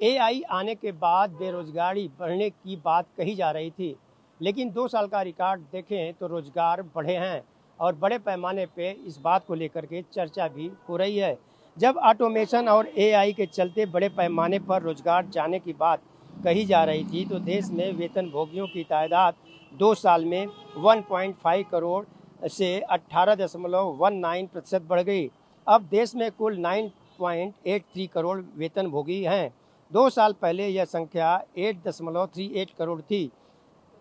AI आने के बाद बेरोजगारी बढ़ने की बात कही जा रही थी, लेकिन 2 साल का रिकॉर्ड देखें तो रोजगार बढ़े हैं और बड़े पैमाने पे इस बात को लेकर के चर्चा भी हो रही है। जब ऑटोमेशन और एआई के चलते बड़े पैमाने पर रोजगार जाने की बात कही जा रही थी, तो देश में वेतनभोगियों की तादाद 2 साल में 1.5 करोड़ से 18.19% बढ़ गई। अब देश में कुल 9.83 करोड़ वेतनभोगी हैं। 2 साल पहले यह संख्या 8.38 करोड़ थी।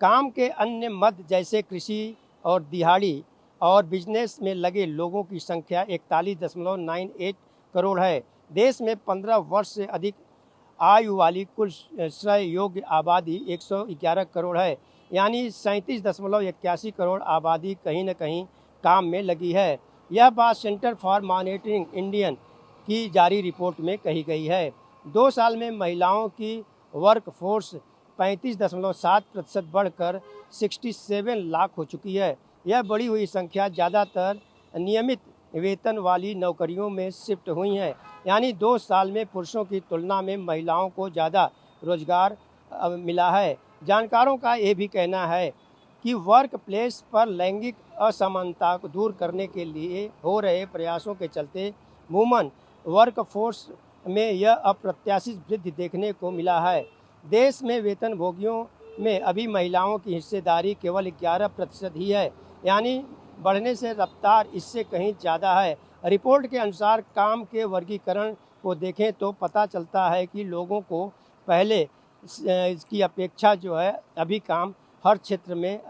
काम के अन्य मद जैसे कृषि और दिहाड़ी और बिजनेस में लगे लोगों की संख्या 41.98 करोड़ है। देश में 15 वर्ष से अधिक आयु वाली कुल श्रय योग्य आबादी 111 करोड़ है, यानी 37.81 करोड़ आबादी कहीं न कहीं काम में लगी है। यह बात सेंटर फॉर मॉनिटरिंग इंडियन की जारी रिपोर्ट में कही गई है। 2 साल में महिलाओं की वर्क फोर्स 35.7% बढ़कर 67 लाख हो चुकी है। यह बढ़ी हुई संख्या ज़्यादातर नियमित वेतन वाली नौकरियों में शिफ्ट हुई हैं, यानी 2 साल में पुरुषों की तुलना में महिलाओं को ज़्यादा रोजगार मिला है। जानकारों का ये भी कहना है कि वर्क प्लेस पर लैंगिक असमानता को दूर करने के लिए हो रहे प्रयासों के चलते वुमन वर्कफोर्स में यह अप्रत्याशित वृद्धि देखने को मिला है। देश में वेतनभोगियों में अभी महिलाओं की हिस्सेदारी केवल 11% ही है, यानी बढ़ने से रफ्तार इससे कहीं ज़्यादा है। रिपोर्ट के अनुसार काम के वर्गीकरण को देखें तो पता चलता है कि लोगों को पहले इसकी अपेक्षा जो है अभी काम हर क्षेत्र में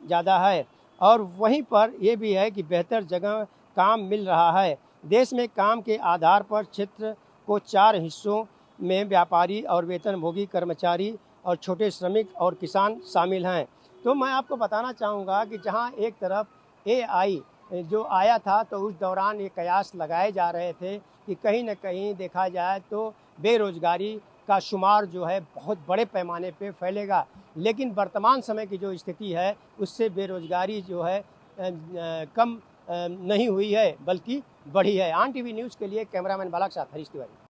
ज़्यादा है, और वहीं पर यह भी है कि बेहतर जगह काम मिल रहा है। देश में काम के आधार पर क्षेत्र को 4 हिस्सों में व्यापारी और वेतनभोगी कर्मचारी और छोटे श्रमिक और किसान शामिल हैं। तो मैं आपको बताना चाहूँगा कि जहाँ एक तरफ एआई जो आया था, तो उस दौरान ये कयास लगाए जा रहे थे कि कहीं न कहीं देखा जाए तो बेरोजगारी का शुमार जो है बहुत बड़े पैमाने पे फैलेगा, लेकिन वर्तमान समय की जो स्थिति है उससे बेरोजगारी जो है कम नहीं हुई है बल्कि बढ़ी है। आन टीवी न्यूज़ के लिए कैमरामैन बाला के साथ हरीश तिवारी।